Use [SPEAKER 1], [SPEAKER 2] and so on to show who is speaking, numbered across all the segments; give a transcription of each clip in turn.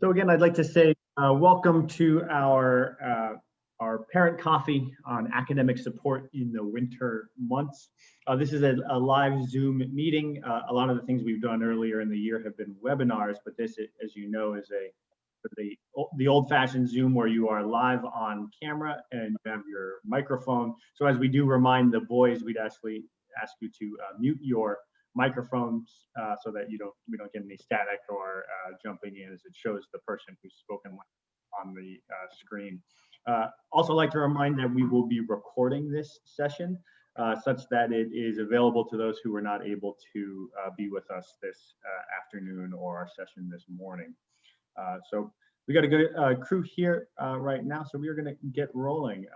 [SPEAKER 1] So again, I'd like to say welcome to our parent coffee on academic support in the winter months. This is a live Zoom meeting. A lot of the things we've done earlier in the year have been webinars, but this, as you know, is the old-fashioned Zoom where you are live on camera and you have your microphone. So as we do remind the boys, we'd actually ask you to mute your microphones so that we don't get any static or jumping in, as it shows the person who's spoken on the screen. Also like to remind that we will be recording this session such that it is available to those who were not able to be with us this afternoon or our session this morning. So we got a good crew here right now, so we are going to get rolling.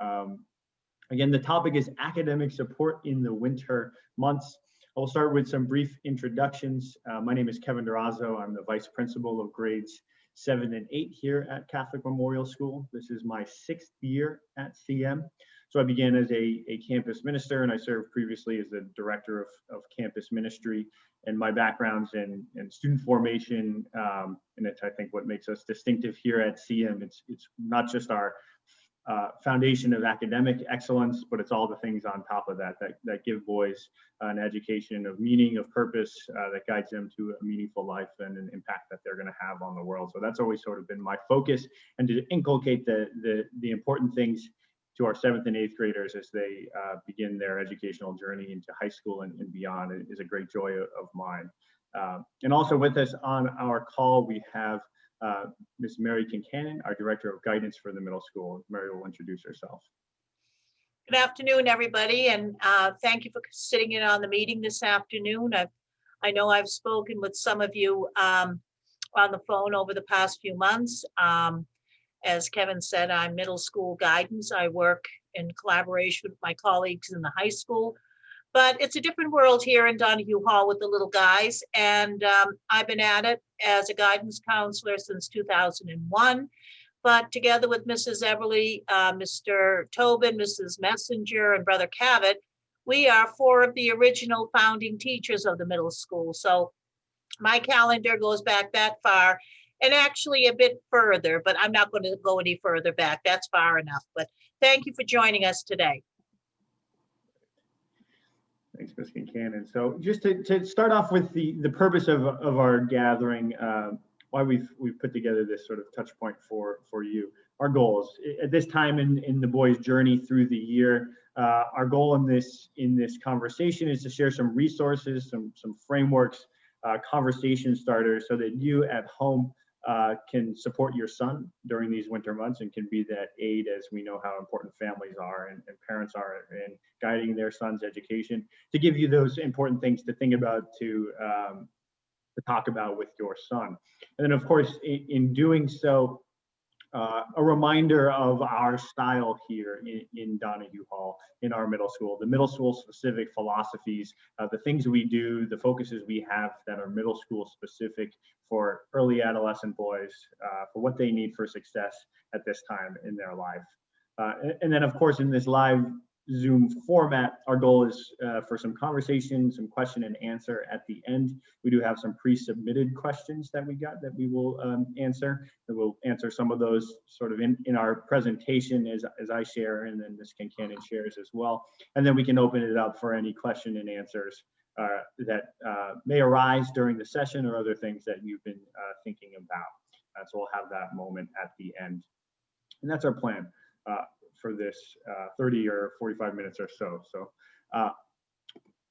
[SPEAKER 1] Again, the topic is academic support in the winter months. I'll start with some brief introductions. My name is Kevin Durazo. I'm the Vice Principal of grades 7 and 8 here at Catholic Memorial School. This is my 6th year at CM. So I began as a campus minister, and I served previously as the Director of Campus Ministry. And my background's in student formation, and it's, I think, what makes us distinctive here at CM. It's not just our foundation of academic excellence, but it's all the things on top of that give boys an education of meaning, of purpose, that guides them to a meaningful life and an impact that they're going to have on the world. So that's always sort of been my focus, and to inculcate the important things to our 7th and 8th graders as they begin their educational journey into high school and beyond is a great joy of mine. And also with us on our call, we have Ms. Mary Concannon, our Director of Guidance for the middle school. Mary will introduce herself.
[SPEAKER 2] Good afternoon, everybody, and thank you for sitting in on the meeting this afternoon. I know I've spoken with some of you on the phone over the past few months. As Kevin said, I'm middle school guidance. I work in collaboration with my colleagues in the high school. But it's a different world here in Donahue Hall with the little guys. And I've been at it as a guidance counselor since 2001. But together with Mrs. Everly, Mr. Tobin, Mrs. Messenger, and Brother Cavett, we are 4 of the original founding teachers of the middle school. So my calendar goes back that far, and actually a bit further, but I'm not going to go any further back. That's far enough. But thank you for joining us today.
[SPEAKER 1] Thanks, Ms. Concannon. So just to start off with the purpose of our gathering, why we've put together this sort of touch point for you. Our goals at this time in the boys' journey through the year, our goal in this conversation is to share some resources, some frameworks, conversation starters, so that you at home can support your son during these winter months and can be that aid, as we know how important families are and parents are in guiding their son's education, to give you those important things to think about, to talk about with your son. And then, of course, in doing so, a reminder of our style here in Donahue Hall, in our middle school, the middle school specific philosophies, the things we do, the focuses we have that are middle school specific for early adolescent boys, for what they need for success at this time in their life. And then, of course, in this live Zoom format, our goal is for some conversation, some question and answer at the end. We do have some pre-submitted questions that we got that we will answer. And we'll answer some of those sort of in our presentation as I share, and then Ms. Concannon shares as well. And then we can open it up for any question and answers that may arise during the session, or other things that you've been thinking about. So we'll have that moment at the end. And that's our plan for this 30 or 45 minutes or so. So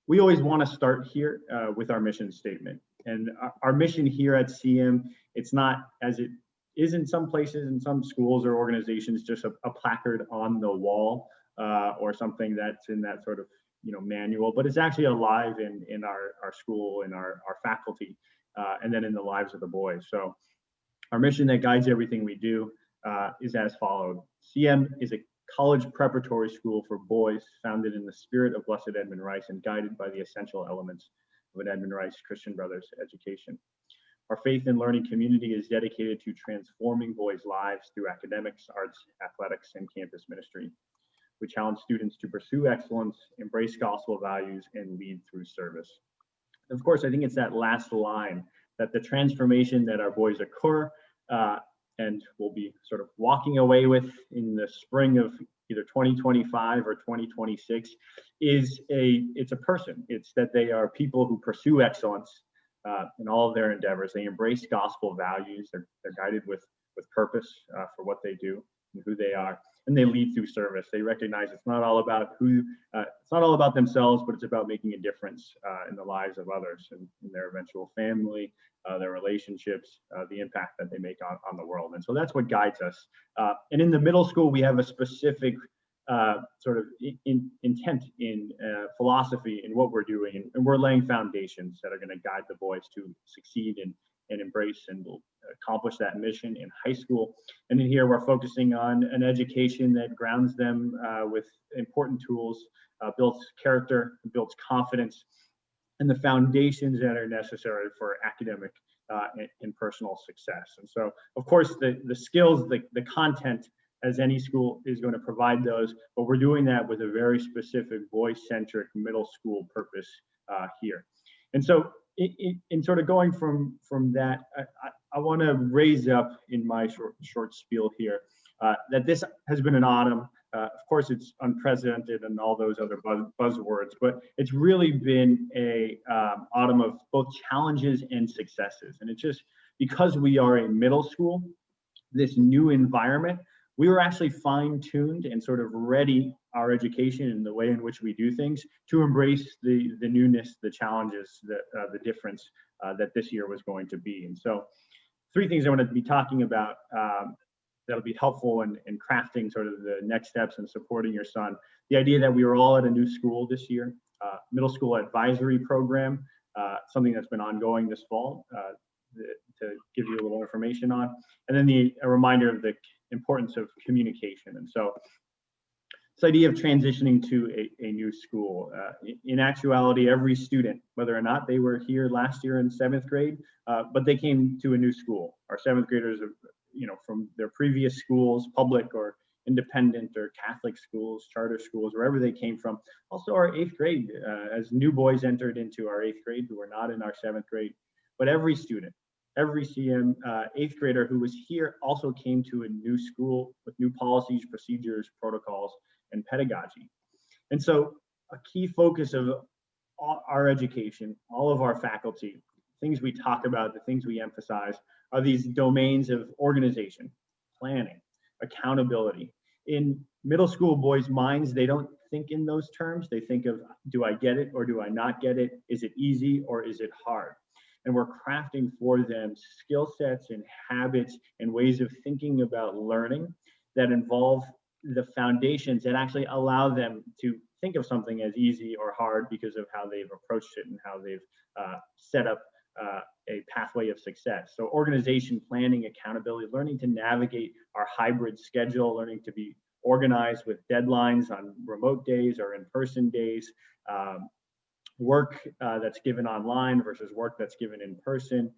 [SPEAKER 1] we always want to start here with our mission statement. And our mission here at CM, it's not, as it is in some places, in some schools or organizations, just a placard on the wall or something that's in that sort of manual, but it's actually alive in our school, in our faculty, and then in the lives of the boys. So our mission that guides everything we do is as followed. CM is a college preparatory school for boys, founded in the spirit of Blessed Edmund Rice and guided by the essential elements of an Edmund Rice Christian Brothers education. Our faith and learning community is dedicated to transforming boys' lives through academics, arts, athletics, and campus ministry. We challenge students to pursue excellence, embrace gospel values, and lead through service. Of course, I think it's that last line, that the transformation that our boys occur and we'll be sort of walking away with in the spring of either 2025 or 2026 it's a person. It's that they are people who pursue excellence in all of their endeavors. They embrace gospel values. They're guided with purpose for what they do and who they are, and they lead through service. They recognize it's not all about it's not all about themselves, but it's about making a difference in the lives of others and in their eventual family, their relationships, the impact that they make on the world. And so that's what guides us. And in the middle school, we have a specific sort of intent in philosophy in what we're doing, and we're laying foundations that are going to guide the boys to succeed and embrace and accomplish that mission in high school. And in here, we're focusing on an education that grounds them with important tools, builds character, builds confidence, and the foundations that are necessary for academic and personal success. And so, of course, the skills, the content, as any school is going to provide those, but we're doing that with a very specific boy-centric middle school purpose here. And so in sort of going from that, I want to raise up in my short spiel here that this has been an autumn. Of course, it's unprecedented and all those other buzzwords, but it's really been a autumn of both challenges and successes. And it's just because we are a middle school, this new environment, we were actually fine-tuned and sort of ready our education and the way in which we do things to embrace the newness, the challenges, the difference that this year was going to be. And so 3 things I want to be talking about that'll be helpful in crafting sort of the next steps and supporting your son. The idea that we were all at a new school this year, middle school advisory program, something that's been ongoing this fall to give you a little information on. And then a reminder of the importance of communication. And so this idea of transitioning to a new school, in actuality, every student, whether or not they were here last year in 7th grade, but they came to a new school. Our 7th graders, from their previous schools, public or independent or Catholic schools, charter schools, wherever they came from. Also our 8th grade, as new boys entered into our 8th grade who were not in our 7th grade, but every student, every CM 8th grader who was here also came to a new school with new policies, procedures, protocols, and pedagogy. And so a key focus of our education, all of our faculty, things we talk about, the things we emphasize are these domains of organization, planning, accountability. In middle school boys' minds, they don't think in those terms. They think of, do I get it or do I not get it? Is it easy or is it hard? And we're crafting for them skill sets and habits and ways of thinking about learning that involve the foundations that actually allow them to think of something as easy or hard because of how they've approached it and how they've set up a pathway of success. So organization, planning, accountability, learning to navigate our hybrid schedule, learning to be organized with deadlines on remote days or in-person days, work that's given online versus work that's given in person,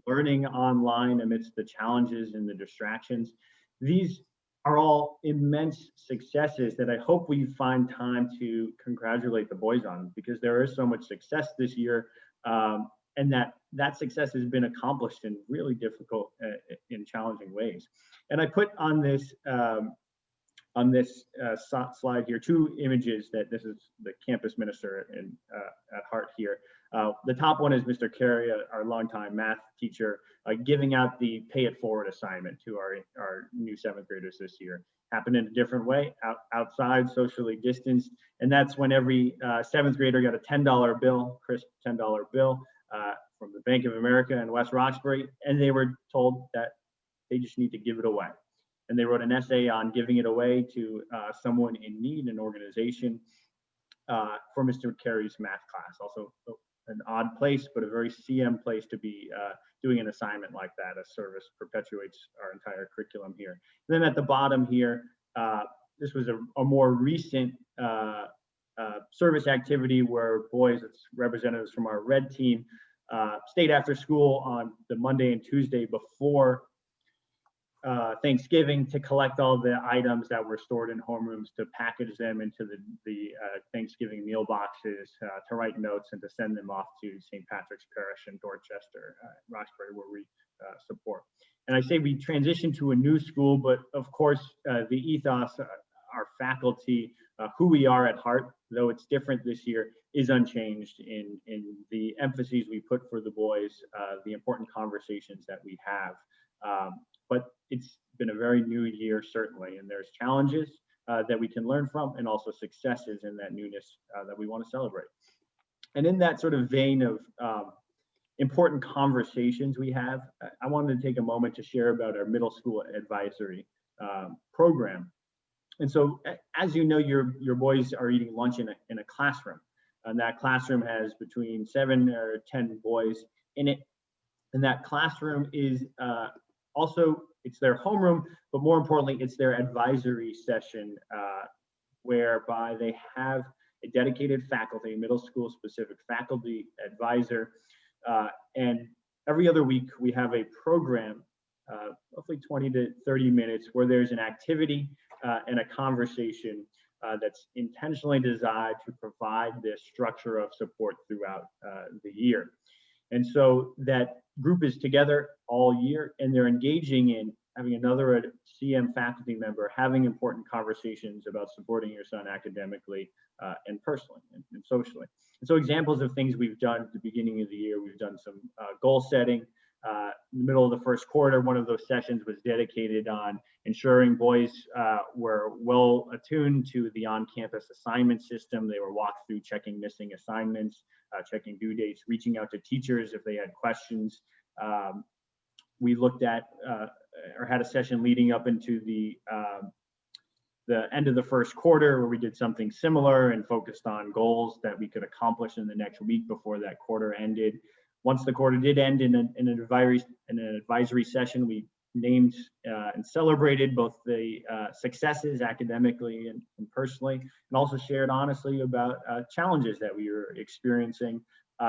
[SPEAKER 1] learning online amidst the challenges and the distractions. These are all immense successes that I hope we find time to congratulate the boys on, because there is so much success this year, and that success has been accomplished in really difficult and challenging ways. And I put on this slide here 2 images that this is the campus minister at heart here. The top one is Mr. Carey, our longtime math teacher, giving out the pay it forward assignment to our new 7th graders this year. Happened in a different way, outside, socially distanced, and that's when every 7th grader got a $10 bill, crisp $10 bill from the Bank of America in West Roxbury, and they were told that they just need to give it away. And they wrote an essay on giving it away to someone in need, an organization, for Mr. Carey's math class. Also an odd place, but a very CM place to be doing an assignment like that. A service perpetuates our entire curriculum here. And then at the bottom here, this was a more recent service activity where boys, it's representatives from our red team, stayed after school on the Monday and Tuesday before Thanksgiving to collect all the items that were stored in homerooms, to package them into the Thanksgiving meal boxes, to write notes and to send them off to St. Patrick's Parish in Dorchester, Roxbury, where we support. And I say we transitioned to a new school, but of course, the ethos, our faculty, who we are at heart, though it's different this year, is unchanged in the emphases we put for the boys, the important conversations that we have. But it's been a very new year, certainly, and there's challenges that we can learn from, and also successes in that newness that we want to celebrate. And in that sort of vein of important conversations we have, I wanted to take a moment to share about our middle school advisory program. And so, as you know, your boys are eating lunch in a classroom, and that classroom has between 7 or 10 boys in it. And that classroom is also, it's their homeroom, but more importantly, it's their advisory session, whereby they have a dedicated faculty, middle school specific faculty advisor. And every other week we have a program, roughly 20 to 30 minutes, where there's an activity and a conversation that's intentionally designed to provide this structure of support throughout the year. And so that group is together all year, and they're engaging in having another CM faculty member having important conversations about supporting your son academically and personally and socially. And so examples of things we've done at the beginning of the year, we've done some goal setting. In the middle of the first quarter, one of those sessions was dedicated on ensuring boys were well attuned to the on-campus assignment system. They were walked through checking missing assignments, checking due dates, reaching out to teachers if they had questions. We looked at or had a session leading up into the end of the first quarter, where we did something similar and focused on goals that we could accomplish in the next week before that quarter ended. Once the quarter did end in an advisory session, we named and celebrated both the successes academically and personally, and also shared honestly about challenges that we were experiencing,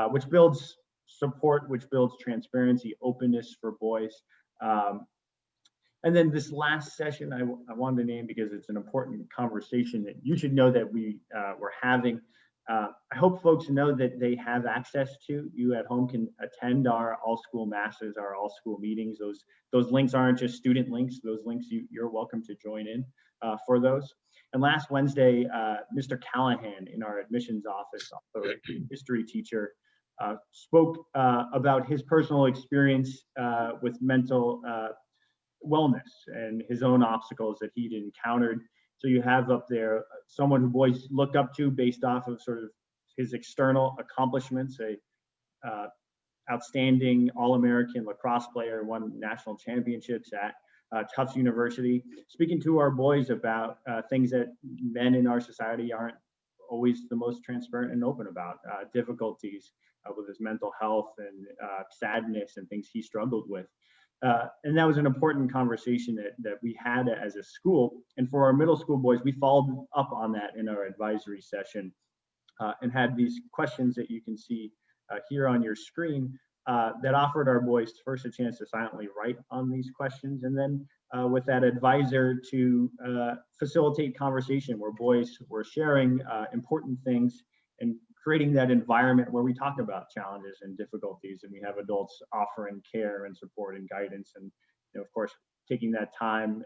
[SPEAKER 1] which builds support, which builds transparency, openness for boys. And then this last session I wanted to name because it's an important conversation that you should know that we were having. I hope folks know that they have access to. You at home can attend our all-school masses, our all-school meetings. Those links aren't just student links. Those links, you're welcome to join in for those. And last Wednesday, Mr. Callahan in our admissions office, also a history teacher, spoke about his personal experience with mental wellness and his own obstacles that he'd encountered. So you have up there someone who boys look up to based off of sort of his external accomplishments, a outstanding All-American lacrosse player, won national championships at Tufts University, speaking to our boys about things that men in our society aren't always the most transparent and open about, difficulties with his mental health and sadness and things he struggled with. And that was an important conversation that we had as a school. And for our middle school boys, we followed up on that in our advisory session and had these questions that you can see here on your screen that offered our boys first a chance to silently write on these questions, and then with that advisor to facilitate conversation where boys were sharing important things and creating that environment where we talk about challenges and difficulties, and we have adults offering care and support and guidance, and of course taking that time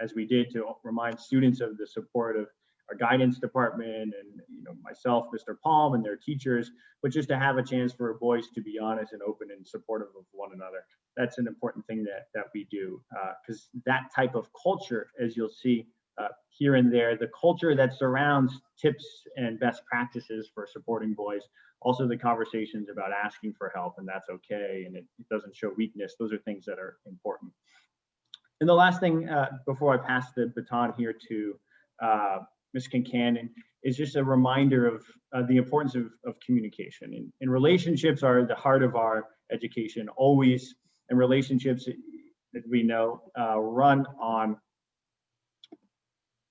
[SPEAKER 1] as we did to remind students of the support of our guidance department and myself, Mr. Palm, and their teachers, but just to have a chance for boys to be honest and open and supportive of one another. That's an important thing that we do, because that type of culture, as you'll see here and there, the culture that surrounds tips and best practices for supporting boys, also the conversations about asking for help, and that's okay, and it doesn't show weakness. Those are things that are important. And the last thing before I pass the baton here to Ms. Concannon is just a reminder of the importance of communication. And relationships are the heart of our education always, and relationships that we know run on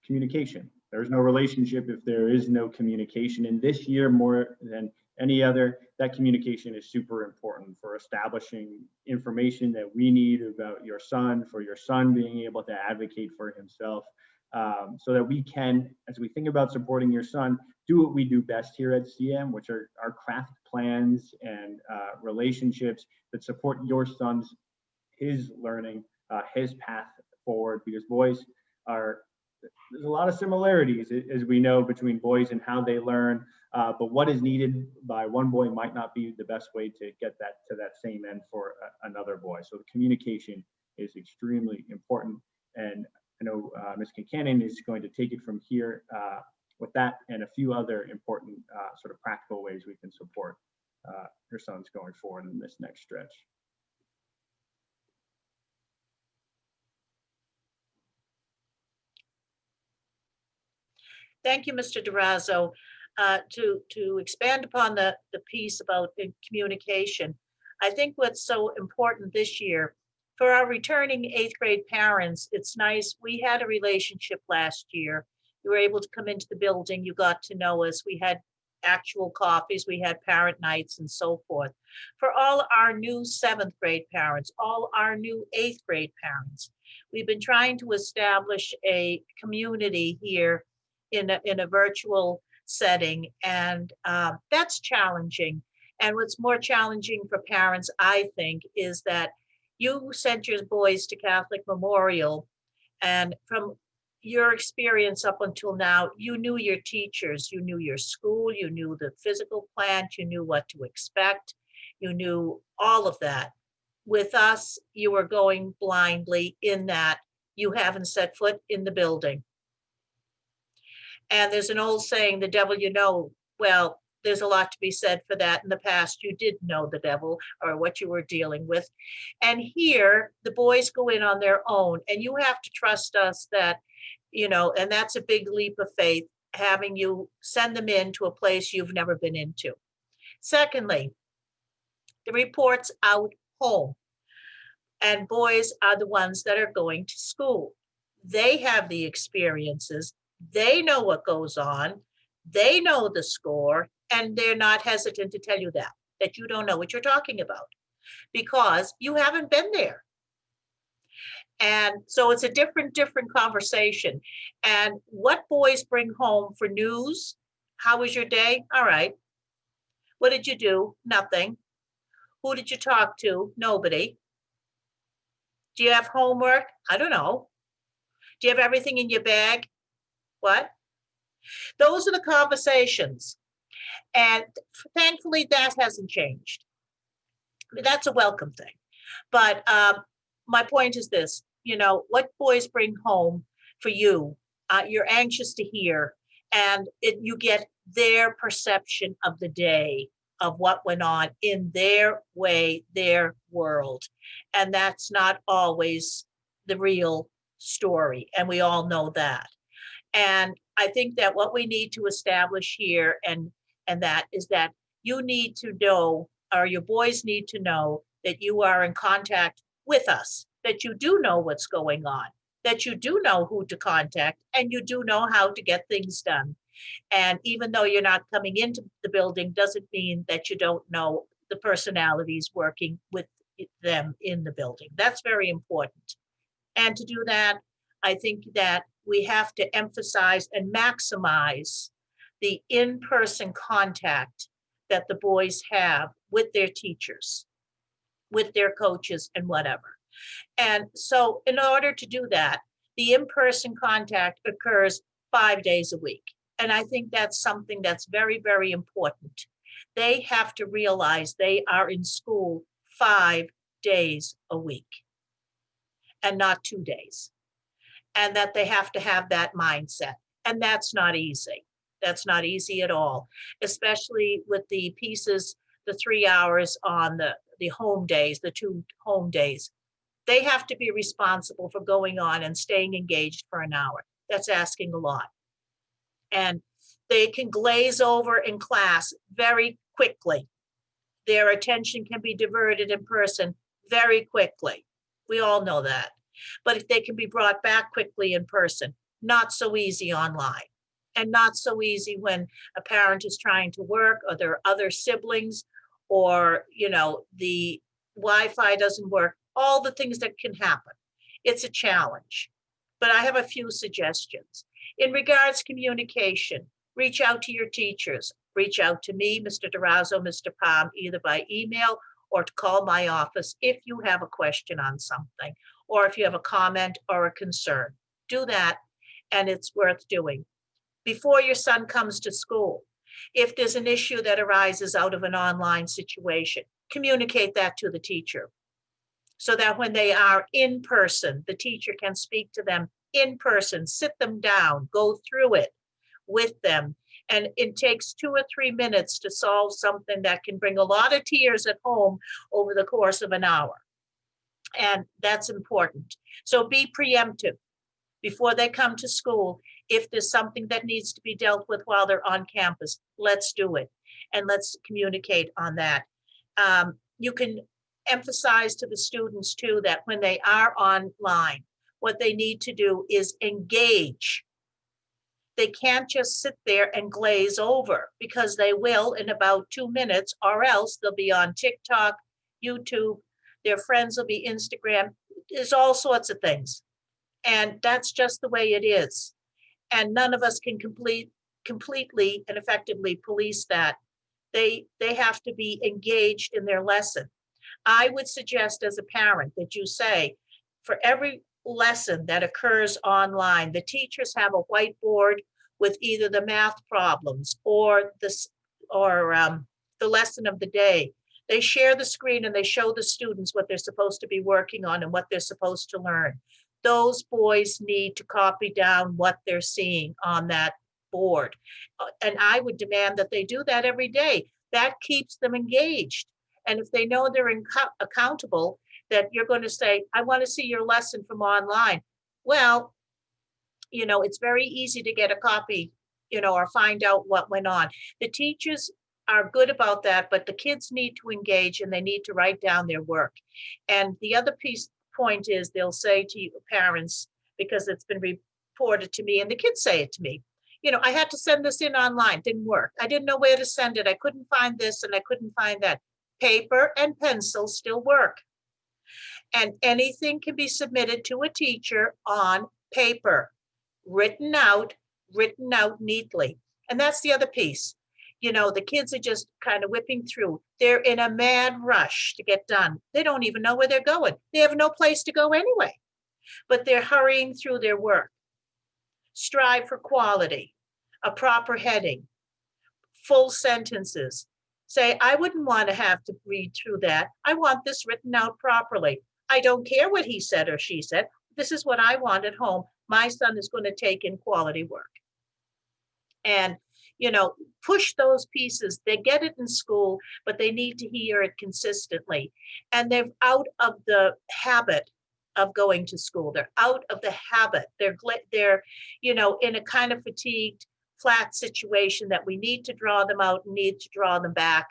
[SPEAKER 1] communication. There's no relationship if there is no communication. And this year, more than any other, that communication is super important for establishing information that we need about your son, for your son being able to advocate for himself, so that we can, as we think about supporting your son, do what we do best here at CM, which are our craft plans and relationships that support your son's, his learning his path forward, because boys are, there's a lot of similarities, as we know, between boys and how they learn, but what is needed by one boy might not be the best way to get that to that same end for another boy. So the communication is extremely important, and I know Ms. Concannon is going to take it from here with that and a few other important sort of practical ways we can support her sons going forward in this next stretch.
[SPEAKER 2] Thank you, Mr. Durazo. To expand upon the piece about communication, I think what's so important this year for our returning 8th grade parents, it's nice. We had a relationship last year. You were able to come into the building. You got to know us. We had actual coffees. We had parent nights and so forth. For all our new 7th grade parents, all our new 8th grade parents, we've been trying to establish a community here in a virtual setting, and that's challenging. And what's more challenging for parents, I think, is that you sent your boys to Catholic Memorial, and from your experience up until now, you knew your teachers, you knew your school, you knew the physical plant, you knew what to expect, you knew all of that. With us, you were going blindly in that you haven't set foot in the building. And there's an old saying, the devil you know. Well, there's a lot to be said for that. In the past, you did know the devil or what you were dealing with. And here, the boys go in on their own, and you have to trust us that, you know, and that's a big leap of faith, having you send them into a place you've never been into. Secondly, the reports out home. And boys are the ones that are going to school. They have the experiences. They know what goes on. They know the score, and they're not hesitant to tell you that you don't know what you're talking about because you haven't been there. And so it's a different conversation. And what boys bring home for news? How was your day? All right. What did you do? Nothing. Who did you talk to? Nobody. Do you have homework? I don't know. Do you have everything in your bag? What? Those are the conversations. And thankfully, that hasn't changed. That's a welcome thing. But my point is this, you know, what boys bring home for you, you're anxious to hear, and you get their perception of the day, of what went on in their way, their world. And that's not always the real story. And we all know that. And I think that what we need to establish here and that is that you need to know, or your boys need to know, that you are in contact with us, that you do know what's going on, that you do know who to contact, and you do know how to get things done. And even though you're not coming into the building, doesn't mean that you don't know the personalities working with them in the building. That's very important. And to do that, I think that we have to emphasize and maximize the in-person contact that the boys have with their teachers, with their coaches and whatever. And so in order to do that, the in-person contact occurs 5 days a week. And I think that's something that's very, very important. They have to realize they are in school 5 days a week and not 2 days. And that they have to have that mindset. And that's not easy. That's not easy at all, especially with the pieces, the 3 hours on the home days, the 2 home days. They have to be responsible for going on and staying engaged for an hour. That's asking a lot. And they can glaze over in class very quickly. Their attention can be diverted in person very quickly. We all know that. But if they can be brought back quickly in person, not so easy online. And not so easy when a parent is trying to work, or there are other siblings, or, you know, the Wi-Fi doesn't work, all the things that can happen. It's a challenge. But I have a few suggestions. In regards to communication, reach out to your teachers. Reach out to me, Mr. Durazo, Mr. Palm, either by email or to call my office if you have a question on something, or if you have a comment or a concern. Do that, and it's worth doing. Before your son comes to school, if there's an issue that arises out of an online situation, communicate that to the teacher so that when they are in person, the teacher can speak to them in person, sit them down, go through it with them. And it takes 2 or 3 minutes to solve something that can bring a lot of tears at home over the course of an hour. And that's important. So be preemptive before they come to school. If there's something that needs to be dealt with while they're on campus, let's do it. And let's communicate on that. You can emphasize to the students too that when they are online, what they need to do is engage. They can't just sit there and glaze over, because they will in about 2 minutes, or else they'll be on TikTok, YouTube, their friends will be Instagram. There's all sorts of things. And that's just the way it is. And none of us can completely and effectively police that. They have to be engaged in their lesson. I would suggest as a parent that you say, for every lesson that occurs online, the teachers have a whiteboard with either the math problems or the lesson of the day. They share the screen and they show the students what they're supposed to be working on and what they're supposed to learn. Those boys need to copy down what they're seeing on that board. And I would demand that they do that every day. That keeps them engaged. And if they know they're accountable, that you're going to say, I want to see your lesson from online. Well, it's very easy to get a copy, or find out what went on. The teachers are good about that, but the kids need to engage and they need to write down their work. And the other point is they'll say to you, parents, because it's been reported to me and the kids say it to me, I had to send this in online, didn't work. I didn't know where to send it. I couldn't find this and I couldn't find that. Paper and pencil still work. And anything can be submitted to a teacher on paper, written out neatly. And that's the other piece. The kids are just kind of whipping through. They're in a mad rush to get done. They don't even know where they're going. They have no place to go anyway, but they're hurrying through their work. Strive for quality, a proper heading, full sentences. Say, I wouldn't want to have to read through that. I want this written out properly. I don't care what he said or she said. This is what I want at home. My son is going to take in quality work. And, push those pieces. They get it in school, but they need to hear it consistently. And they're out of the habit of going to school. They're out of the habit. They're in a kind of fatigued, flat situation that we need to draw them out, need to draw them back.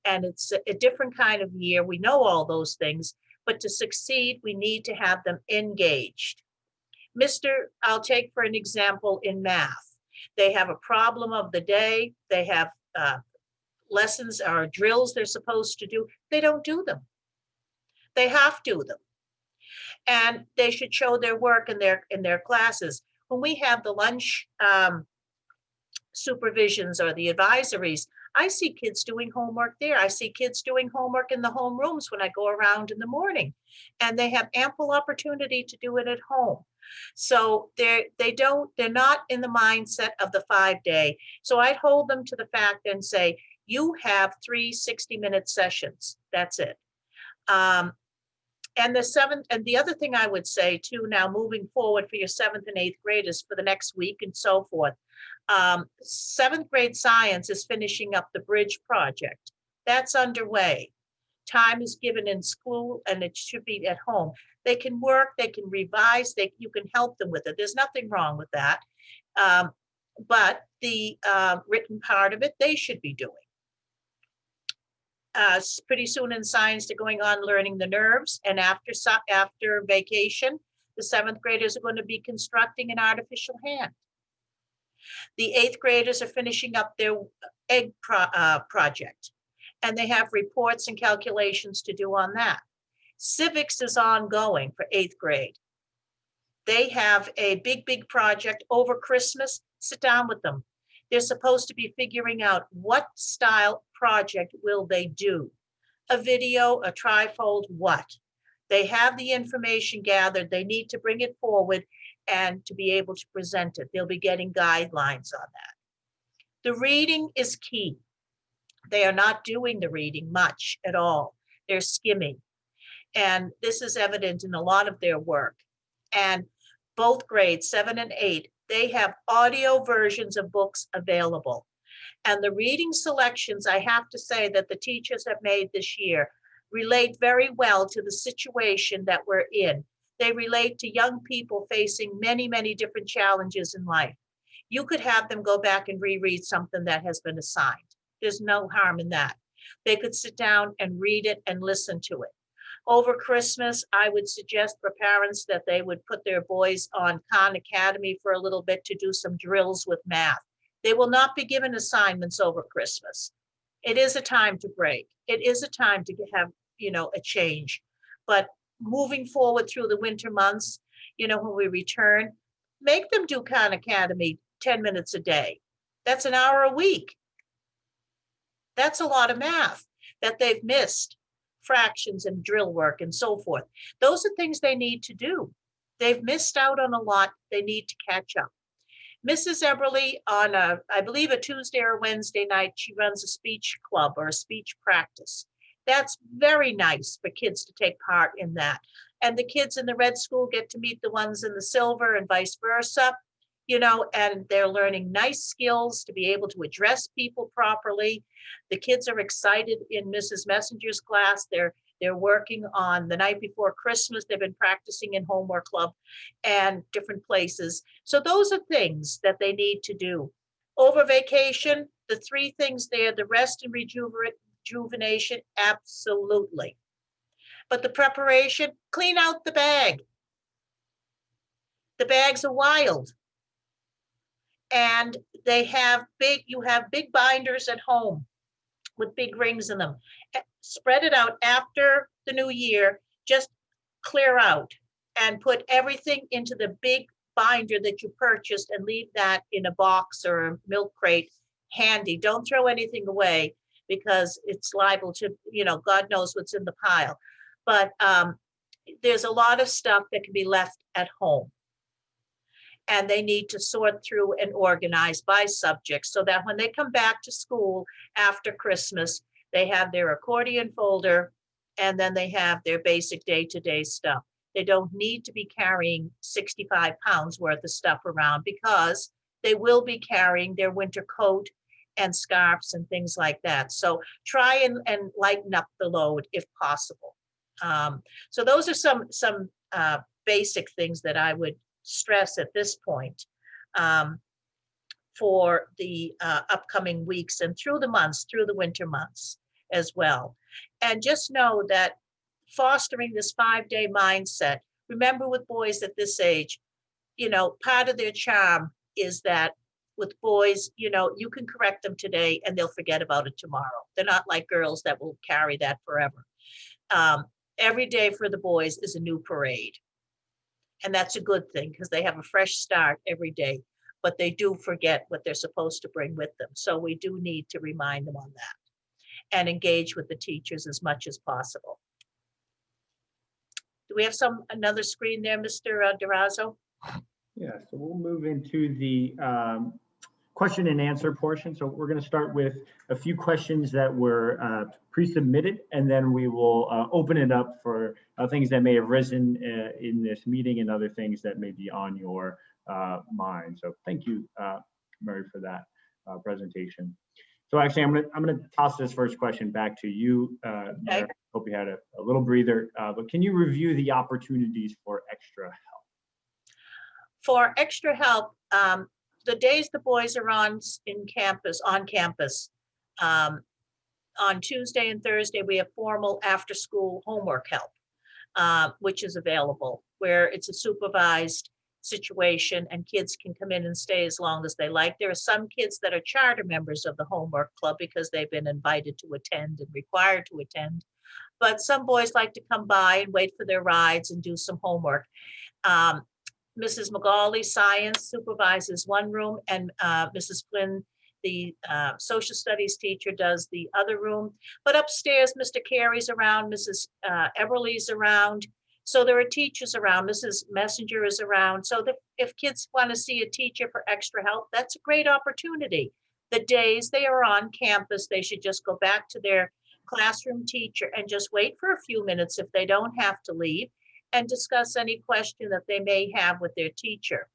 [SPEAKER 2] And it's a different kind of year. We know all those things, but to succeed, we need to have them engaged. I'll take for an example in math. They have a problem of the day. They have lessons or drills they're supposed to do. They don't do them. They have to do them. And they should show their work in their classes. When we have the lunch supervisions or the advisories, I see kids doing homework there. I see kids doing homework in the homerooms when I go around in the morning, and they have ample opportunity to do it at home. So they're not in the mindset of the 5-day. So I'd hold them to the fact and say, you have 3 60-minute sessions. That's it. And the other thing I would say too, now moving forward for your 7th and 8th graders for the next week and so forth, 7th grade science is finishing up the bridge project. That's underway. Time is given in school and it should be at home. They can work, they can revise, you can help them with it. There's nothing wrong with that. But the written part of it, they should be doing. Pretty soon in science, they're going on learning the nerves. And after vacation, the 7th graders are going to be constructing an artificial hand. The 8th graders are finishing up their egg project. And they have reports and calculations to do on that. Civics is ongoing for 8th grade. They have a big project over Christmas. Sit down with them. They're supposed to be figuring out what style project will they do. A video, a trifold, what? They have the information gathered. They need to bring it forward and to be able to present it. They'll be getting guidelines on that. The reading is key. They are not doing the reading much at all. They're skimming. And this is evident in a lot of their work. And both grades, 7 and 8, they have audio versions of books available. And the reading selections, I have to say, that the teachers have made this year relate very well to the situation that we're in. They relate to young people facing many, many different challenges in life. You could have them go back and reread something that has been assigned. There's no harm in that. They could sit down and read it and listen to it. Over Christmas, I would suggest for parents that they would put their boys on Khan Academy for a little bit to do some drills with math. They will not be given assignments over Christmas. It is a time to break. It is a time to have, a change. But moving forward through the winter months, when we return, make them do Khan Academy 10 minutes a day. That's an hour a week. That's a lot of math that they've missed, fractions and drill work and so forth. Those are things they need to do. They've missed out on a lot. They need to catch up. Mrs. Eberly, on I believe a Tuesday or Wednesday night, she runs a speech club or a speech practice. That's very nice for kids to take part in that. And the kids in the red school get to meet the ones in the silver and vice versa, and they're learning nice skills to be able to address people properly. The kids are excited in Mrs. Messenger's class. They're working on the night before Christmas. They've been practicing in homework club and different places. So those are things that they need to do. Over vacation, the 3 things there, the rest and rejuvenation, absolutely. But the preparation, clean out the bag. The bags are wild. And you have big binders at home with big rings in them. Spread it out after the new year, just clear out and put everything into the big binder that you purchased and leave that in a box or a milk crate handy. Don't throw anything away because it's liable to, God knows what's in the pile. But there's a lot of stuff that can be left at home. And they need to sort through and organize by subject so that when they come back to school after Christmas, they have their accordion folder and then they have their basic day-to-day stuff. They don't need to be carrying 65 pounds worth of stuff around because they will be carrying their winter coat and scarves and things like that. So try and lighten up the load if possible. So those are some basic things that I would stress at this point for the upcoming weeks and through the winter months as well. And just know that fostering this 5-day mindset, remember with boys at this age, part of their charm is that with boys, you can correct them today and they'll forget about it tomorrow. They're not like girls that will carry that forever. Every day for the boys is a new parade. And that's a good thing because they have a fresh start every day, but they do forget what they're supposed to bring with them. So we do need to remind them on that and engage with the teachers as much as possible. Do we have another screen there, Mr. Durazo?
[SPEAKER 1] Yeah, so we'll move into the question and answer portion. So we're going to start with a few questions that were pre-submitted, and then we will open it up for things that may have risen in this meeting and other things that may be on your mind. So thank you, Mary, for that presentation. So actually, I'm gonna toss this first question back to you.
[SPEAKER 2] Okay.
[SPEAKER 1] Mary. Hope you had a little breather, but can you review the opportunities for extra help?
[SPEAKER 2] For extra help, the days the boys are on campus, on Tuesday and Thursday, we have formal after-school homework help, which is available, where it's a supervised situation and kids can come in and stay as long as they like. There are some kids that are charter members of the homework club because they've been invited to attend and required to attend. But some boys like to come by and wait for their rides and do some homework. Mrs. McGauley, science, supervises one room, and Mrs. Flynn the social studies teacher does the other room. But upstairs, Mr. Carey's around, Mrs. Eberly's around. So there are teachers around, Mrs. Messenger is around. So that if kids want to see a teacher for extra help, that's a great opportunity. The days they are on campus, they should just go back to their classroom teacher and just wait for a few minutes if they don't have to leave, and discuss any question that they may have with their teacher.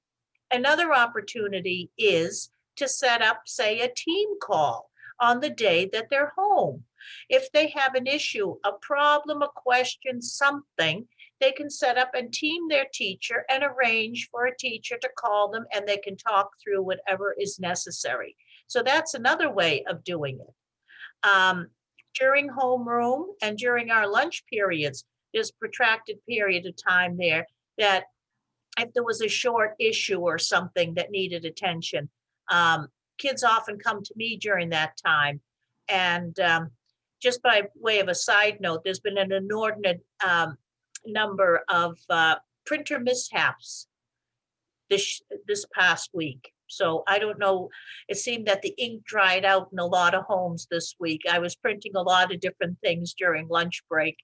[SPEAKER 2] Another opportunity is to set up, say, a team call on the day that they're home. If they have an issue, a problem, a question, something, they can set up and team their teacher and arrange for a teacher to call them, and they can talk through whatever is necessary. So that's another way of doing it. During homeroom and during our lunch periods, there's protracted period of time there that if there was a short issue or something that needed attention, kids often come to me during that time. And just by way of a side note, there's been an inordinate number of printer mishaps this past week. So I don't know, it seemed that the ink dried out in a lot of homes this week. I was printing a lot of different things during lunch break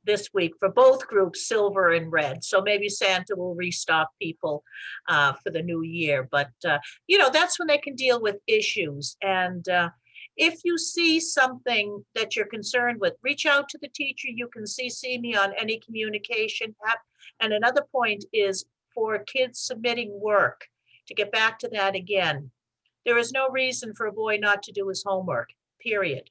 [SPEAKER 2] this week for both groups, silver and red. So maybe Santa will restock people for the new year. But, that's when they can deal with issues. And if you see something that you're concerned with, reach out to the teacher. You can CC me on any communication app. And another point is for kids submitting work. To get back to that again, there is no reason for a boy not to do his homework, period.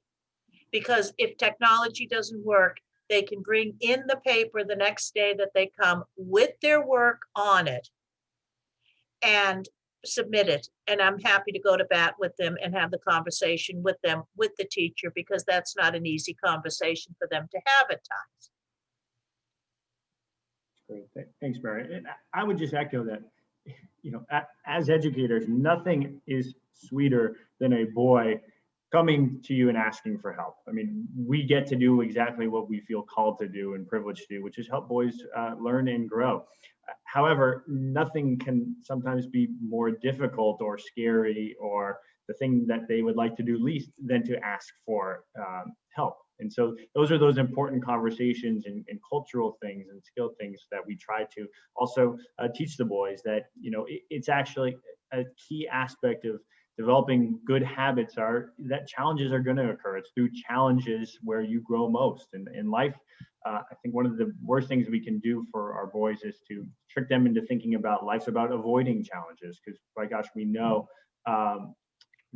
[SPEAKER 2] Because if technology doesn't work, they can bring in the paper the next day that they come with their work on it and submit it. And I'm happy to go to bat with them and have the conversation with them, with the teacher, because that's not an easy conversation for them to have at times.
[SPEAKER 1] Great. Thanks, Mary. And I would just echo that, as educators, nothing is sweeter than a boy coming to you and asking for help. I mean, we get to do exactly what we feel called to do and privileged to do, which is help boys learn and grow. However, nothing can sometimes be more difficult or scary or the thing that they would like to do least than to ask for help. And so those are those important conversations and cultural things and skill things that we try to also teach the boys that, it's actually a key aspect of developing good habits are that challenges are going to occur. It's through challenges where you grow most. And in life, I think one of the worst things we can do for our boys is to trick them into thinking about life's about avoiding challenges, because by gosh, we know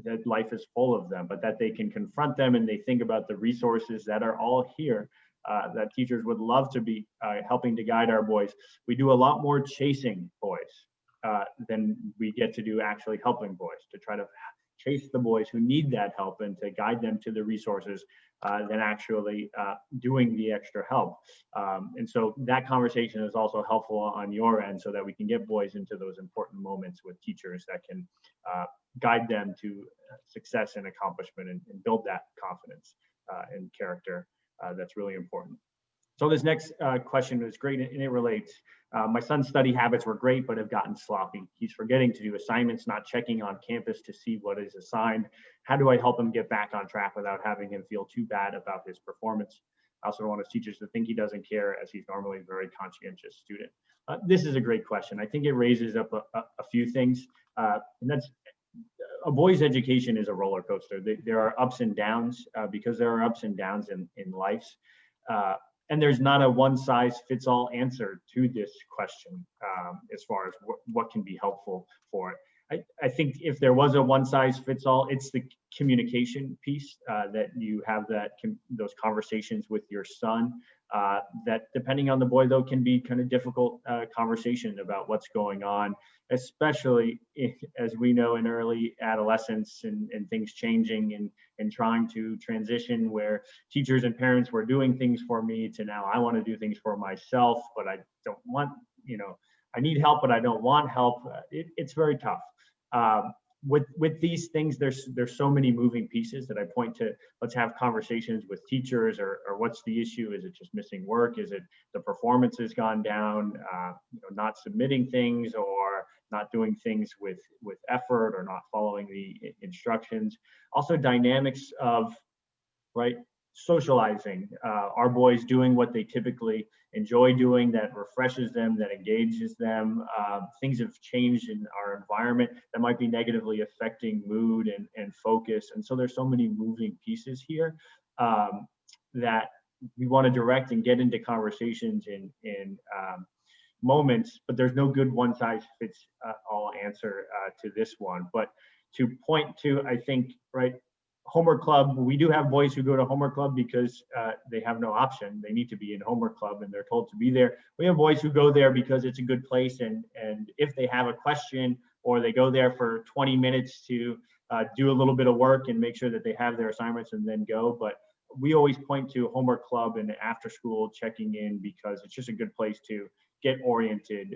[SPEAKER 1] that life is full of them, but that they can confront them and they think about the resources that are all here, that teachers would love to be helping to guide our boys. We do a lot more chasing boys than we get to do actually helping boys, to try to chase the boys who need that help and to guide them to the resources than actually doing the extra help. And so that conversation is also helpful on your end so that we can get boys into those important moments with teachers that can guide them to success and accomplishment and build that confidence and character that's really important. So this next question is great and it relates. My son's study habits were great, but have gotten sloppy. He's forgetting to do assignments, not checking on campus to see what is assigned. How do I help him get back on track without having him feel too bad about his performance? I also don't want his teachers to think he doesn't care, as he's normally a very conscientious student. This is a great question. I think it raises up a few things, and that's a boy's education is a roller coaster. There are ups and downs because there are ups and downs in life. And there's not a one size fits all answer to this question as far as what can be helpful for it. I think if there was a one size fits all, it's the communication piece that you have those conversations with your son that, depending on the boy though, can be kind of difficult conversation about what's going on, especially as we know in early adolescence and things changing and trying to transition where teachers and parents were doing things for me to now I want to do things for myself, but I don't want, I need help, but I don't want help. It's very tough. With these things, there's so many moving pieces that I point to. Let's have conversations with teachers, or what's the issue? Is it just missing work? Is it the performance has gone down? Not submitting things, or are not doing things with effort or not following the instructions. Also dynamics of, right, socializing, our boys doing what they typically enjoy doing that refreshes them, that engages them. Things have changed in our environment that might be negatively affecting mood and focus. And so there's so many moving pieces here that we want to direct and get into conversations in moments, but there's no good one size fits all answer to this one. But to point to, I think, right, homework club, we do have boys who go to homework club because they have no option. They need to be in homework club and they're told to be there. We have boys who go there because it's a good place, and if they have a question or they go there for 20 minutes to do a little bit of work and make sure that they have their assignments and then go. But we always point to homework club and after school checking in because it's just a good place to get oriented.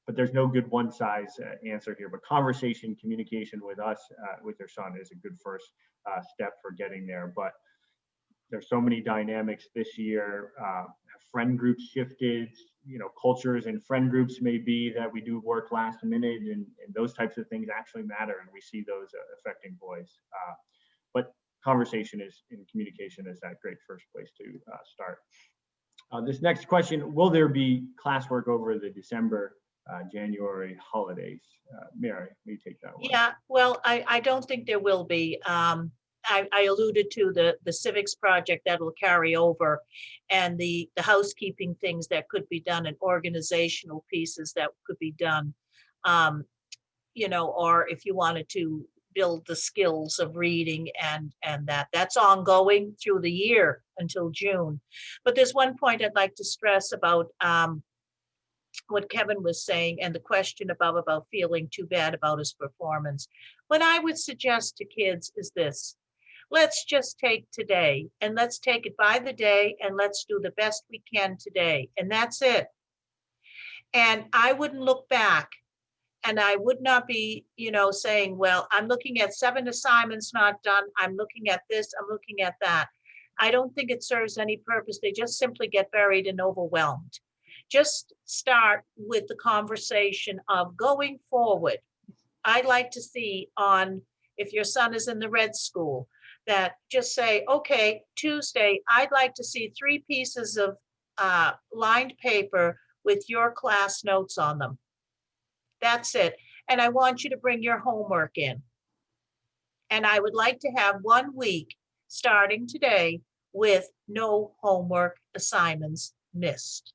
[SPEAKER 1] But there's no good one size answer here. But conversation, communication with us, with your son, is a good first step for getting there. But there's so many dynamics this year. Friend groups shifted, cultures and friend groups may be that we do work last minute, and those types of things actually matter, and we see those affecting boys. But conversation and communication is that great first place to start. This next question: will there be classwork over the December January holidays? Mary, will you take that one?
[SPEAKER 2] Yeah, well, I don't think there will be. I alluded to the civics project that will carry over, and the housekeeping things that could be done, and organizational pieces that could be done. Or if you wanted to build the skills of reading and that's ongoing through the year until June. But there's one point I'd like to stress about what Kevin was saying and the question about feeling too bad about his performance. What I would suggest to kids is this: let's just take today and let's take it by the day and let's do the best we can today. And that's it. And I wouldn't look back, and I would not be, saying, well, I'm looking at 7 assignments not done. I'm looking at this, I'm looking at that. I don't think it serves any purpose. They just simply get buried and overwhelmed. Just start with the conversation of going forward. I'd like to see if your son is in the red school, that just say, okay, Tuesday, I'd like to see 3 pieces of lined paper with your class notes on them. That's it. And I want you to bring your homework in. And I would like to have 1 week starting today with no homework assignments missed.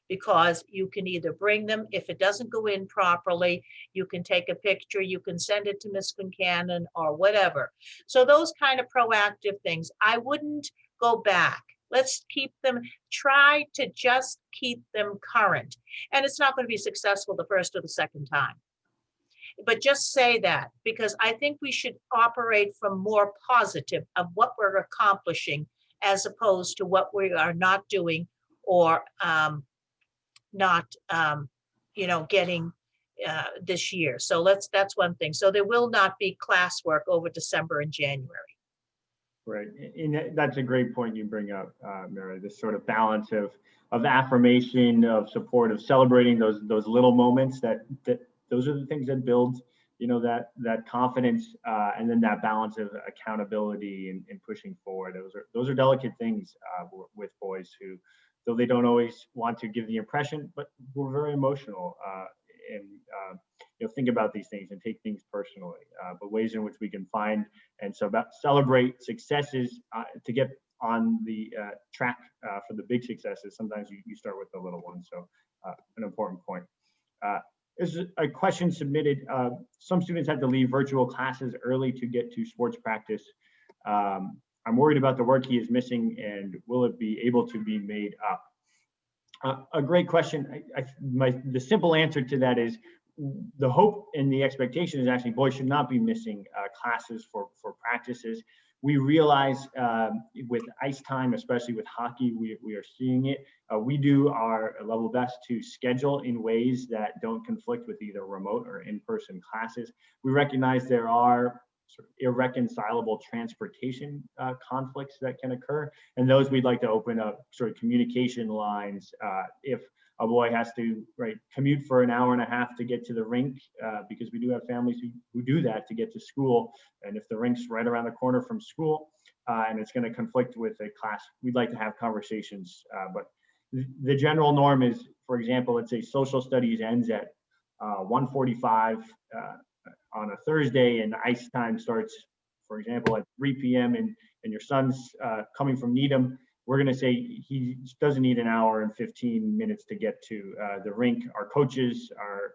[SPEAKER 2] Because you can either bring them, if it doesn't go in properly, you can take a picture, you can send it to Ms. Concannon or whatever. So those kind of proactive things, I wouldn't go back. Let's keep them, try to just keep them current. And it's not going to be successful the first or the second time. But just say that, because I think we should operate from more positive of what we're accomplishing as opposed to what we are not doing or not getting this year. So that's one thing. So there will not be classwork over December and January.
[SPEAKER 1] Right, and that's a great point you bring up, Mary. This sort of balance of affirmation, of support, of celebrating those little moments. That those are the things that build, that confidence, and then that balance of accountability and pushing forward. Those are delicate things with boys who, though they don't always want to give the impression, but we're very emotional and think about these things and take things personally. But ways in which we can find and celebrate successes to get on the track for the big successes. Sometimes you start with the little ones. So an important point. There's a question submitted. Some students had to leave virtual classes early to get to sports practice. I'm worried about the work he is missing, and will it be able to be made up? A great question. The simple answer to that is the hope and the expectation is actually boys should not be missing classes for practices. We realize with ice time, especially with hockey, we are seeing it. We do our level best to schedule in ways that don't conflict with either remote or in-person classes. We recognize there are sort of irreconcilable transportation conflicts that can occur, and those we'd like to open up sort of communication lines if a boy has to commute for an hour and a half to get to the rink, because we do have families who do that to get to school. And if the rink's right around the corner from school, and it's going to conflict with a class, we'd like to have conversations. But the general norm is, for example, let's say social studies ends at 1:45 on a Thursday, and ice time starts, for example, at 3 p.m. and your son's coming from Needham. We're going to say he doesn't need an hour and 15 minutes to get to the rink. Our coaches, our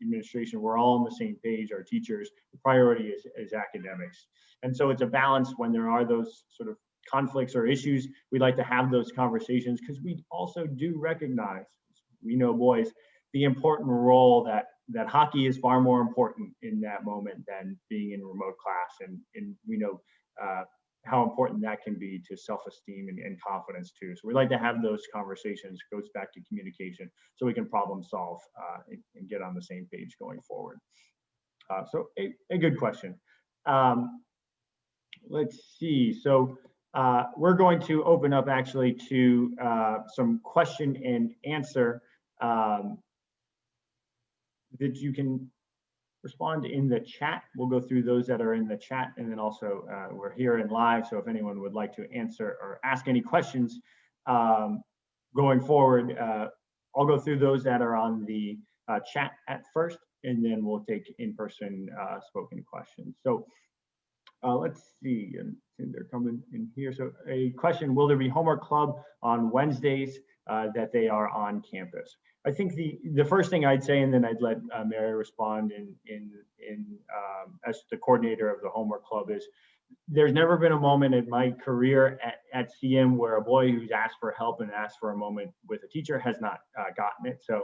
[SPEAKER 1] administration, we're all on the same page, our teachers. The priority is academics. And so it's a balance when there are those sort of conflicts or issues. We'd like to have those conversations because we also do recognize, we know boys, the important role that hockey is far more important in that moment than being in remote class. And we know how important that can be to self-esteem and confidence too. So we like to have those conversations. It goes back to communication so we can problem solve and get on the same page going forward. So a good question. Let's see. So we're going to open up actually to some question and answer that you can respond in the chat. We'll go through those that are in the chat, and then also we're here in live. So if anyone would like to answer or ask any questions going forward, I'll go through those that are on the chat at first, and then we'll take in-person spoken questions. So let's see, and they're coming in here. So a question, will there be homework club on Wednesdays that they are on campus? I think the first thing I'd say, and then I'd let Mary respond as the coordinator of the homework club, is there's never been a moment in my career at CM where a boy who's asked for help and asked for a moment with a teacher has not gotten it. So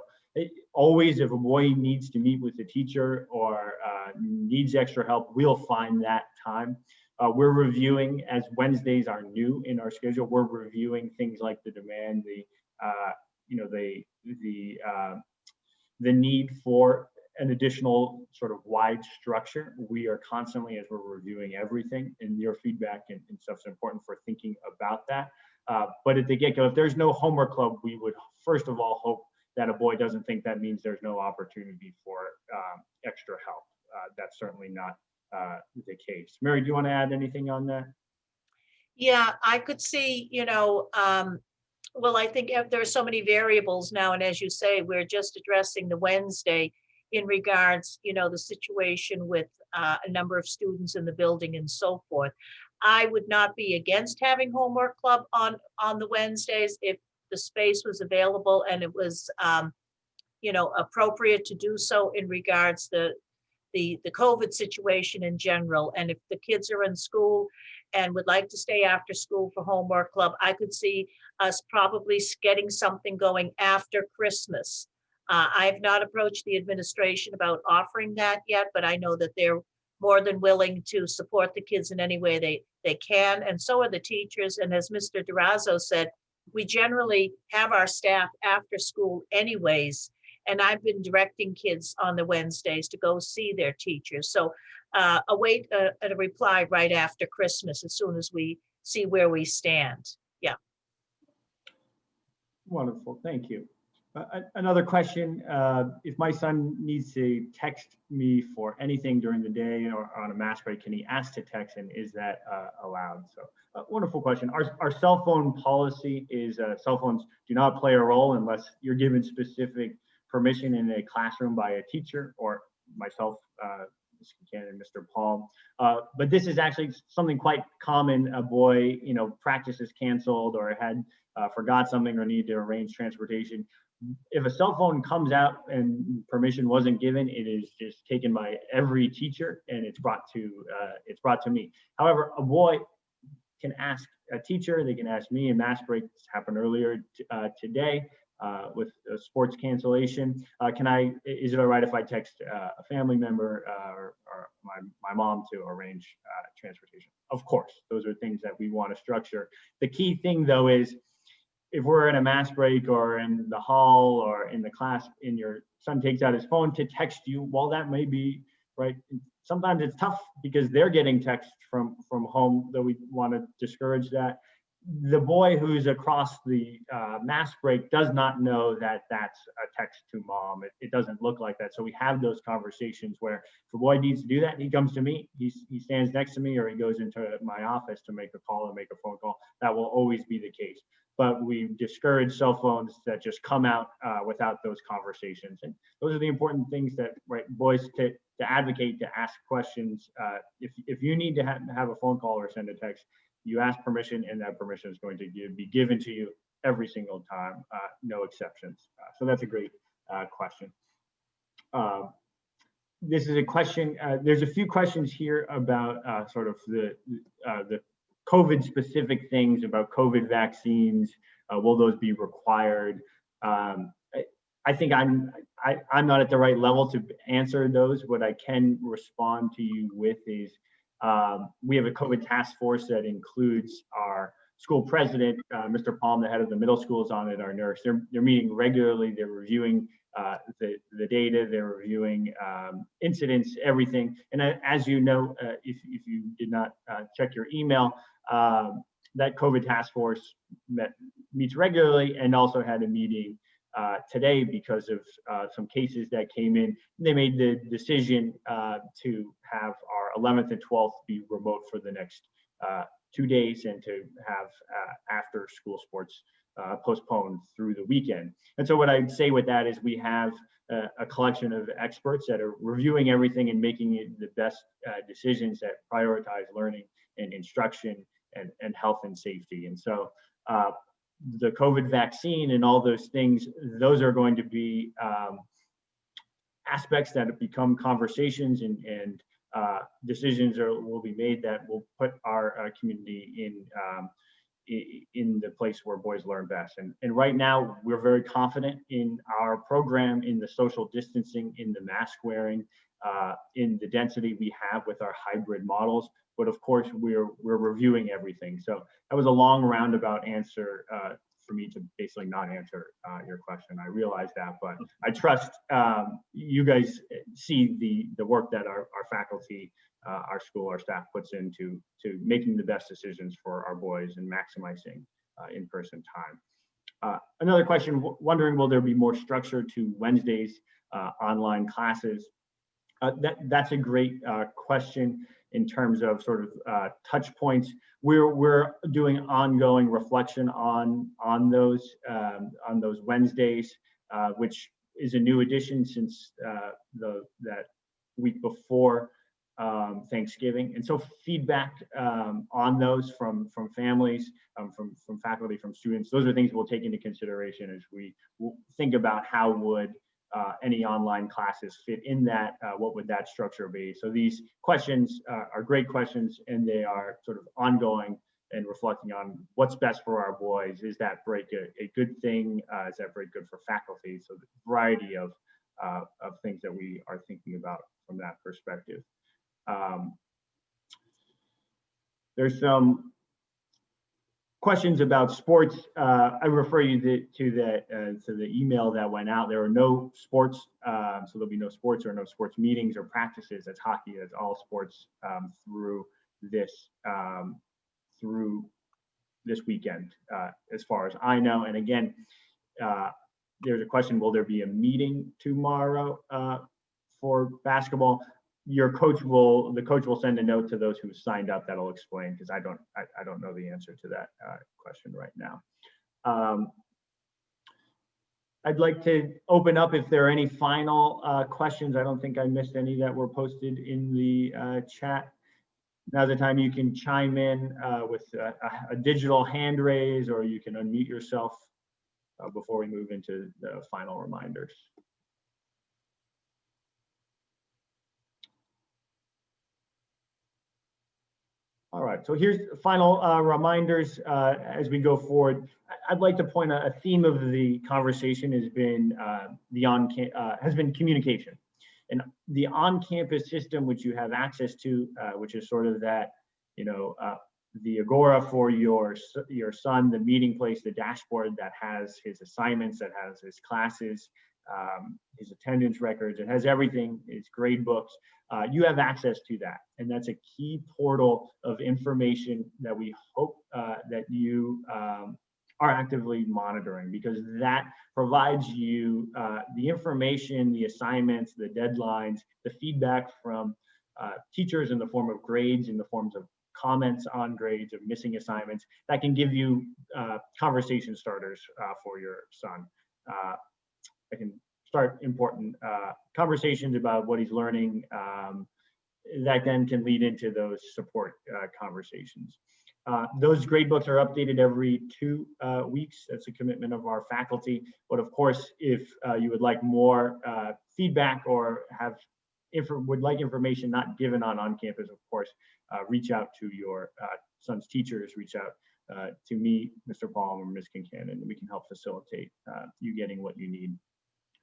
[SPEAKER 1] always, if a boy needs to meet with a teacher or needs extra help, we'll find that time. We're reviewing, as Wednesdays are new in our schedule, we're reviewing things like the demand, the need for an additional sort of wide structure. We are constantly, as we're reviewing everything, and your feedback and stuff is important for thinking about that. But at the get-go, if there's no homework club, we would first of all hope that a boy doesn't think that means there's no opportunity for extra help. That's certainly not the case. Mary, do you want to add anything on that?
[SPEAKER 2] Yeah, I could see, well, I think there are so many variables now, and as you say, we're just addressing the Wednesday in regards, the situation with a number of students in the building and so forth. I would not be against having homework club on the Wednesdays if the space was available and it was, appropriate to do so in regards to the COVID situation in general. And if the kids are in school and would like to stay after school for homework club, I could see us probably getting something going after Christmas. I've not approached the administration about offering that yet, but I know that they're more than willing to support the kids in any way they can, and so are the teachers. And as Mr. Durazo said, we generally have our staff after school anyways, and I've been directing kids on the Wednesdays to go see their teachers. So await a reply right after Christmas as soon as we see where we stand. Yeah.
[SPEAKER 1] Wonderful, thank you. Another question, if my son needs to text me for anything during the day or on a mass break, can he ask to text, and is that allowed? So wonderful question. Our cell phone policy is cell phones do not play a role unless you're given specific permission in a classroom by a teacher or myself, Ms. Concannon, Mr. Paul. But this is actually something quite common. A boy, practice is canceled or had forgot something or need to arrange transportation. If a cell phone comes out and permission wasn't given, it is just taken by every teacher and it's brought to me. However, a boy can ask a teacher, they can ask me, and mass breaks happened earlier today with a sports cancellation. Is it all right if I text a family member or my mom to arrange transportation? Of course, those are things that we want to structure. The key thing though is, if we're in a mass break or in the hall or in the class and your son takes out his phone to text you, while that may be right, sometimes it's tough because they're getting texts from home, though we want to discourage that. the boy who's across the mass break does not know that that's a text to mom. It doesn't look like that. So we have those conversations where if a boy needs to do that, he comes to me, he stands next to me, or he goes into my office to make a call or make a phone call. That will always be the case. But we discourage cell phones that just come out without those conversations. And those are the important things that, right, boys to advocate, to ask questions. If you need to have a phone call or send a text, you ask permission, and that permission is going to be given to you every single time, no exceptions. So that's a great question. This is a question, there's a few questions here about sort of the COVID specific things, about COVID vaccines. Will those be required? I think I'm not at the right level to answer those. What I can respond to you with is we have a COVID task force that includes our school president, Mr. Palm, the head of the middle schools on it, our nurse. They're meeting regularly. They're reviewing the data. They're reviewing incidents, everything. And as you know, if you did not check your email, that COVID task force meets regularly, and also had a meeting today because of some cases that came in. They made the decision to have our 11th and 12th be remote for the next 2 days, and to have after school sports postponed through the weekend. And so what I'd say with that is we have a collection of experts that are reviewing everything and making it the best decisions that prioritize learning and instruction and health and safety. And so the COVID vaccine and all those things, those are going to be aspects that have become conversations, and decisions will be made that will put our community in the place where boys learn best. And right now, we're very confident in our program, in the social distancing, in the mask wearing, in the density we have with our hybrid models. But of course, we're reviewing everything. So that was a long roundabout answer for me to basically not answer your question. I realize that, but I trust you guys see the work that our faculty, our school, our staff puts into making the best decisions for our boys and maximizing in-person time. Another question, wondering, will there be more structure to Wednesday's online classes? That's a great question in terms of sort of touch points. We're doing ongoing reflection on those Wednesdays, which is a new addition since that week before Thanksgiving. And so feedback on those from families, from faculty, from students, those are things we'll take into consideration as we think about how would any online classes fit in that, what would that structure be? So these questions are great questions, and they are sort of ongoing and reflecting on what's best for our boys. Is that break a good thing? Is that break good for faculty? So the variety of things that we are thinking about from that perspective. There's some questions about sports. I refer you to the email that went out. There are no sports, so there'll be no sports or no sports meetings or practices. That's hockey. That's all sports through this weekend, as far as I know. And again, there's a question: will there be a meeting tomorrow for basketball? The coach will send a note to those who signed up that'll explain, because I don't know the answer to that question right now. I'd like to open up if there are any final questions. I don't think I missed any that were posted in the chat. Now's the time you can chime in with a digital hand raise, or you can unmute yourself before we move into the final reminders. All right, so here's final reminders as we go forward. I'd like to point out a theme of the conversation has been communication, and the on-campus system, which you have access to, which is sort of that, the Agora for your son, the meeting place, the dashboard that has his assignments, that has his classes, his attendance records. It has everything, his grade books. You have access to that. And that's a key portal of information that we hope that you are actively monitoring, because that provides you the information, the assignments, the deadlines, the feedback from teachers in the form of grades, in the forms of comments on grades, of missing assignments, that can give you conversation starters for your son. I can start important conversations about what he's learning that then can lead into those support conversations. Those grade books are updated every 2 weeks. That's a commitment of our faculty. But of course, if you would like more feedback or would like information not given on campus, of course, reach out to your son's teachers, reach out to me, Mr. Palm, or Ms. Concannon, and we can help facilitate you getting what you need.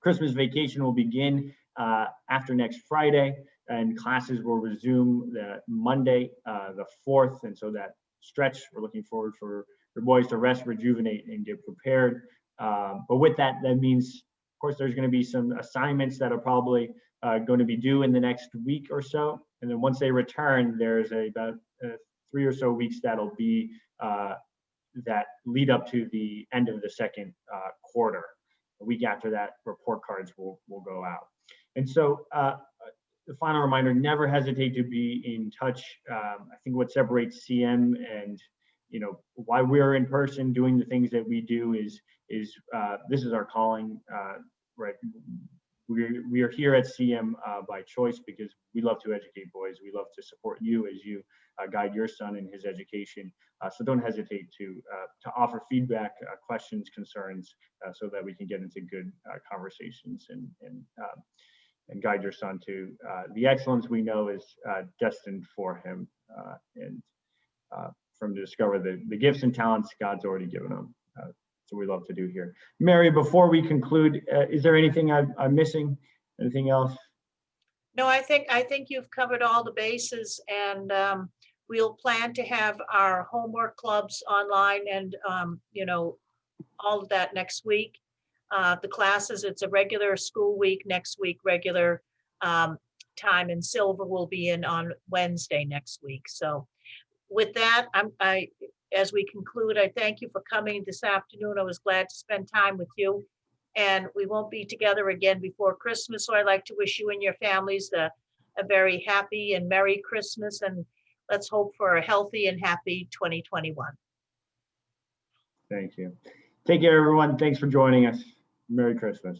[SPEAKER 1] Christmas vacation will begin after next Friday, and classes will resume the Monday, the 4th. And so that stretch, we're looking forward for your boys to rest, rejuvenate, and get prepared. But with that, that means, of course, there's going to be some assignments that are probably going to be due in the next week or so. And then once they return, there's about 3 or so weeks that'll be that lead up to the end of the second quarter. A week after that, report cards will go out. And so the final reminder, never hesitate to be in touch. I think what separates CM and why we're in person doing the things that we do is this is our calling, right? We are here at CM by choice, because we love to educate boys. We love to support you as you guide your son in his education. So don't hesitate to offer feedback, questions, concerns, so that we can get into good conversations and guide your son to the excellence we know is destined for him, and from to discover the gifts and talents God's already given him. So we love to do here. Mary, before we conclude, is there anything I'm missing? Anything else?
[SPEAKER 2] No, I think you've covered all the bases, and we'll plan to have our homework clubs online and all of that next week. The classes, it's a regular school week next week, regular time, and Silver will be in on Wednesday next week. So with that, as we conclude, I thank you for coming this afternoon. I was glad to spend time with you, and we won't be together again before Christmas. So I'd like to wish you and your families a very happy and Merry Christmas, and let's hope for a healthy and happy 2021.
[SPEAKER 1] Thank you. Take care, everyone. Thanks for joining us. Merry Christmas.